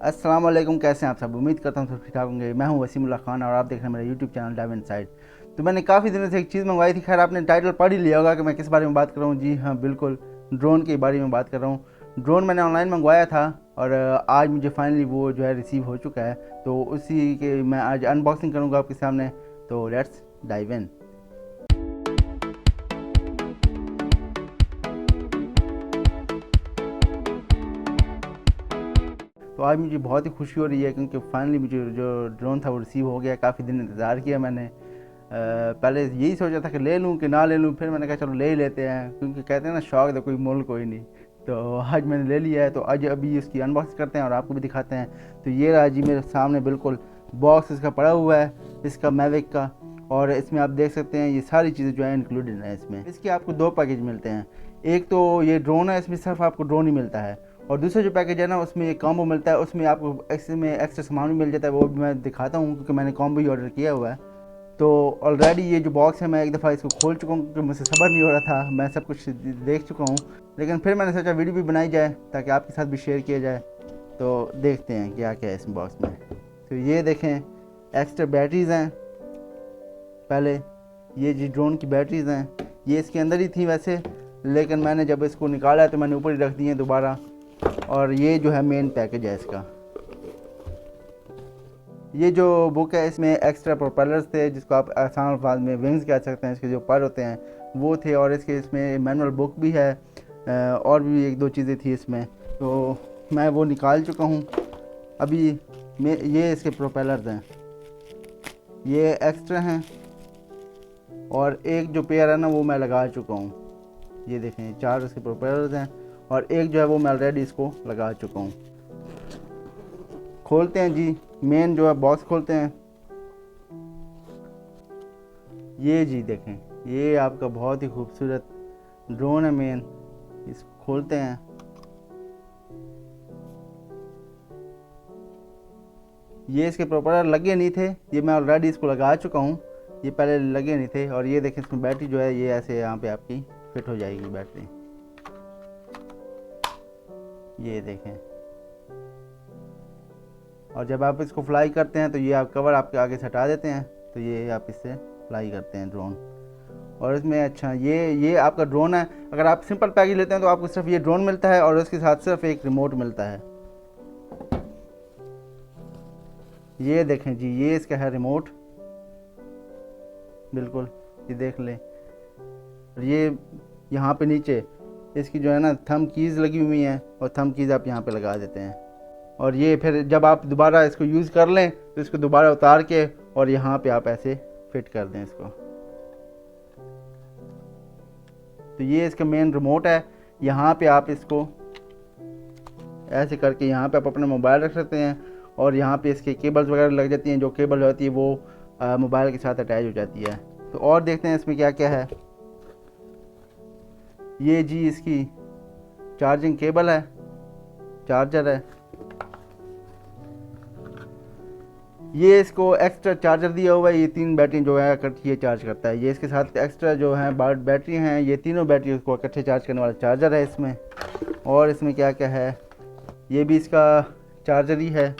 अस्सलाम वालेकुम, कैसे हैं आप सब। उम्मीद करता हूँ सब ठीक ठाक होंगे। मैं हूँ वसीमुल्लाह खान और आप देख रहे हैं मेरा यूट्यूब चैनल डाइव इनसाइड। तो मैंने काफ़ी दिनों से एक चीज़ मंगवाई थी। खैर आपने टाइटल पढ़ ही लिया होगा कि मैं किस बारे में बात कर रहा हूँ। जी हाँ, बिल्कुल ड्रोन के बारे में बात कर रहा हूँ। ड्रोन मैंने ऑनलाइन मंगवाया था और आज मुझे फाइनली वो जो है रिसीव हो चुका है। तो उसी के मैं आज अनबॉक्सिंग करूँगा आपके सामने। तो लेट्स डाइव इन। तो आज मुझे बहुत ही खुशी हो रही है क्योंकि फाइनली मुझे जो ड्रोन था वो रिसीव हो गया। काफ़ी दिन इंतज़ार किया मैंने। पहले यही सोचा था कि ले लूँ कि ना ले लूँ, फिर मैंने कहा चलो ले ही लेते हैं क्योंकि कहते हैं ना, शौक तो कोई मोल कोई नहीं। तो आज मैंने ले लिया है। तो आज अभी इसकी अनबॉक्स करते हैं और आपको भी दिखाते हैं। तो ये रहा जी मेरे सामने बिल्कुल बॉक्स इसका पड़ा हुआ है, इसका मैविक का। और इसमें आप देख सकते हैं ये सारी चीज़ें जो है इंक्लूडेड हैं इसमें। इसके आपको दो पैकेज मिलते हैं। एक तो ये ड्रोन है, इसमें सिर्फ आपको ड्रोन ही मिलता है। और दूसरा जो पैकेज है ना, उसमें एक कॉम्बो मिलता है। उसमें आपको इसमें एक्स्ट्रा सामान भी मिल जाता है। वो भी मैं दिखाता हूँ क्योंकि मैंने कॉम्बो ही ऑर्डर किया हुआ है। तो ऑलरेडी ये जो बॉक्स है मैं एक दफ़ा इसको खोल चुका हूँ क्योंकि मुझसे सब्र नहीं हो रहा था। मैं सब कुछ देख चुका हूँ, लेकिन फिर मैंने सोचा वीडियो भी बनाई जाए ताकि आपके साथ भी शेयर किया जाए। तो देखते हैं क्या क्या है इस बॉक्स में। तो ये देखें, एक्स्ट्रा बैटरीज़ हैं। पहले ये जी ड्रोन की बैटरीज़ हैं, ये इसके अंदर ही थी वैसे, लेकिन मैंने जब इसको निकाला तो मैंने ऊपर ही रख दी हैं दोबारा। और ये जो है मेन पैकेज है इसका। ये जो बुक है इसमें एक्स्ट्रा प्रोपेलर्स थे, जिसको आप आसान अल्फाज में विंग्स कह सकते हैं। इसके जो पर होते हैं वो थे, और इसके इसमें मैनुअल बुक भी है। और भी एक दो चीज़ें थी इसमें, तो मैं वो निकाल चुका हूँ अभी। ये इसके प्रोपेलर्स हैं, ये एक्स्ट्रा हैं। और एक जो पेयर है ना वो मैं लगा चुका हूँ। ये देखें, 4 इसके प्रोपेलर्स हैं और एक जो है वो मैं ऑलरेडी इसको लगा चुका हूँ। खोलते हैं जी, मेन जो है बॉक्स खोलते हैं। ये जी देखें, ये आपका बहुत ही खूबसूरत ड्रोन है मेन। इसको खोलते हैं। ये इसके प्रोपेलर लगे नहीं थे, ये मैं ऑलरेडी इसको लगा चुका हूँ। ये पहले लगे नहीं थे। और ये देखें, इसमें बैटरी जो है ये ऐसे यहाँ पे आपकी फिट हो जाएगी बैटरी। ये देखें, और जब आप इसको फ्लाई करते हैं तो ये आप कवर आपके आगे से हटा देते हैं, तो ये आप इससे फ्लाई करते हैं ड्रोन। और इसमें अच्छा ये आपका ड्रोन है। अगर आप सिंपल पैकेज लेते हैं तो आपको सिर्फ ये ड्रोन मिलता है और उसके साथ सिर्फ एक रिमोट मिलता है। ये देखें जी, ये इसका है रिमोट, बिल्कुल ये देख लें। और ये यहाँ पे नीचे इसकी जो है ना थंब कीज़ लगी हुई हैं, और थंब कीज़ आप यहाँ पे लगा देते हैं। और ये फिर जब आप दोबारा इसको यूज़ कर लें तो इसको दोबारा उतार के और यहाँ पे आप ऐसे फिट कर दें इसको। तो ये इसका मेन रिमोट है। यहाँ पे आप इसको ऐसे करके यहाँ पे आप अपना मोबाइल रख सकते हैं, और यहाँ पे इसके केबल्स वगैरह लग जाती हैं। जो केबल होती है वो मोबाइल के साथ अटैच हो जाती है। तो और देखते हैं इसमें क्या क्या है। ये जी इसकी चार्जिंग केबल है, चार्जर है। ये इसको एक्स्ट्रा चार्जर दिया हुआ है। ये 3 बैटरी जो है इकट्ठी ये चार्ज करता है। ये इसके साथ एक्स्ट्रा जो है बैटरी हैं, ये तीनों बैटरी उसको इकट्ठे चार्ज करने वाला चार्जर है इसमें। और इसमें क्या क्या है, ये भी इसका चार्जर ही है,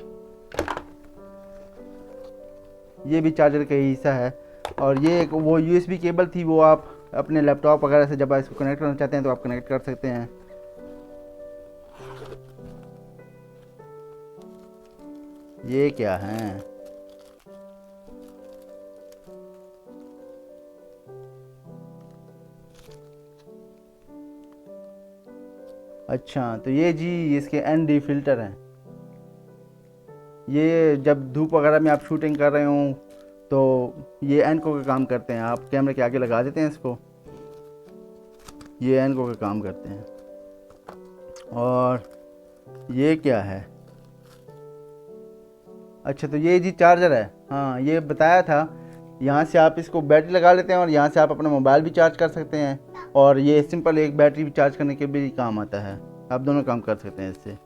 ये भी चार्जर का ही हिस्सा है। और ये एक वो USB केबल थी, वो आप अपने लैपटॉप वगैरह से जब आप इसको कनेक्ट करना चाहते हैं तो आप कनेक्ट कर सकते हैं। ये क्या है, अच्छा तो ये जी इसके ND फिल्टर हैं। ये जब धूप वगैरह में आप शूटिंग कर रहे हों तो ये एनको का काम करते हैं। आप कैमरे के आगे लगा देते हैं इसको, ये एनको का काम करते हैं। और ये क्या है, अच्छा तो ये जी चार्जर है। हाँ, ये बताया था, यहाँ से आप इसको बैटरी लगा लेते हैं और यहाँ से आप अपना मोबाइल भी चार्ज कर सकते हैं। और ये सिंपल एक बैटरी भी चार्ज करने के भी काम आता है। आप दोनों काम कर सकते हैं इससे।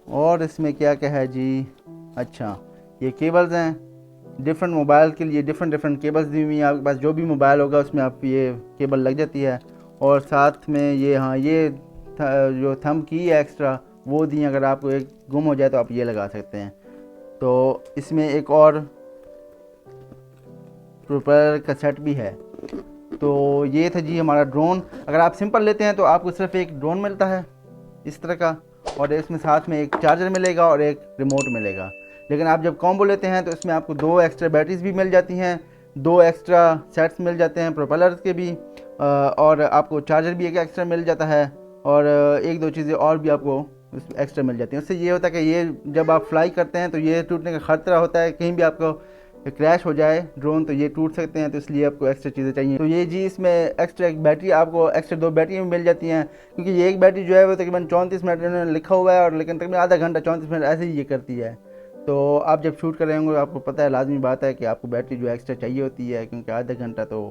और इसमें क्या क्या है जी, अच्छा ये केबल्स हैं डिफरेंट मोबाइल के लिए। डिफरेंट केबल्स दी हुई हैं आपके पास। जो भी मोबाइल होगा उसमें आप ये केबल लग जाती है। और साथ में ये हाँ, ये जो थंब की है एक्स्ट्रा, वो दिए। अगर आपको एक गुम हो जाए तो आप ये लगा सकते हैं। तो इसमें एक और प्रोपेलर का सेट भी है। तो ये था जी हमारा ड्रोन। अगर आप सिंपल लेते हैं तो आपको सिर्फ एक ड्रोन मिलता है इस तरह का, और इसमें साथ में एक चार्जर मिलेगा और एक रिमोट मिलेगा। लेकिन आप जब कॉम्बो लेते हैं तो इसमें आपको 2 एक्स्ट्रा बैटरीज भी मिल जाती हैं, 2 एक्स्ट्रा सेट्स मिल जाते हैं प्रोपेलर्स के भी, और आपको चार्जर भी एक एक्स्ट्रा मिल जाता है, और 1-2 चीज़ें और भी आपको एक्स्ट्रा मिल जाती हैं। उससे ये होता है कि ये जब आप फ्लाई करते हैं तो ये टूटने का खतरा होता है, कहीं भी आपको क्रैश हो जाए ड्रोन तो ये टूट सकते हैं, तो इसलिए आपको एक्स्ट्रा चीज़ें चाहिए। तो ये जी इसमें एक्स्ट्रा एक बैटरी, आपको एक्स्ट्रा 2 बैटरी में मिल जाती हैं, क्योंकि ये एक बैटरी जो है वो तकरीबन 34 मिनट इन्होंने लिखा हुआ है, और लेकिन तकरीबन आधा घंटा 34 मिनट ऐसे ही ये करती है। तो आप जब शूट कर रहे होंगे आपको पता है, लाजमी बात है कि आपको बैटरी जो एक्स्ट्रा चाहिए होती है, क्योंकि आधा घंटा तो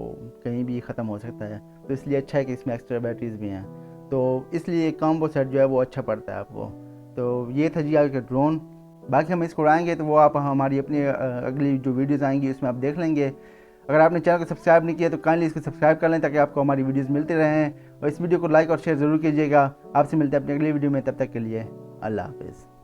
कहीं भी ख़त्म हो सकता है। तो इसलिए अच्छा है कि इसमें एक्स्ट्रा बैटरीज भी हैं, तो इसलिए कॉम्बो सेट जो है वो अच्छा पड़ता है आपको। तो ये था जी आज का ड्रोन। बाकी हम इसको उड़ाएंगे तो वो आप हमारी अपनी अगली जो वीडियोज़ आएंगी उसमें आप देख लेंगे। अगर आपने चैनल को सब्सक्राइब नहीं किया तो काइंडली इसको सब्सक्राइब कर लें, ताकि आपको हमारी वीडियोज़ मिलती रहें, और इस वीडियो को लाइक और शेयर ज़रूर कीजिएगा। आपसे मिलते हैं अपनी अगली वीडियो में, तब तक के लिए अल्लाह हाफ़िज़।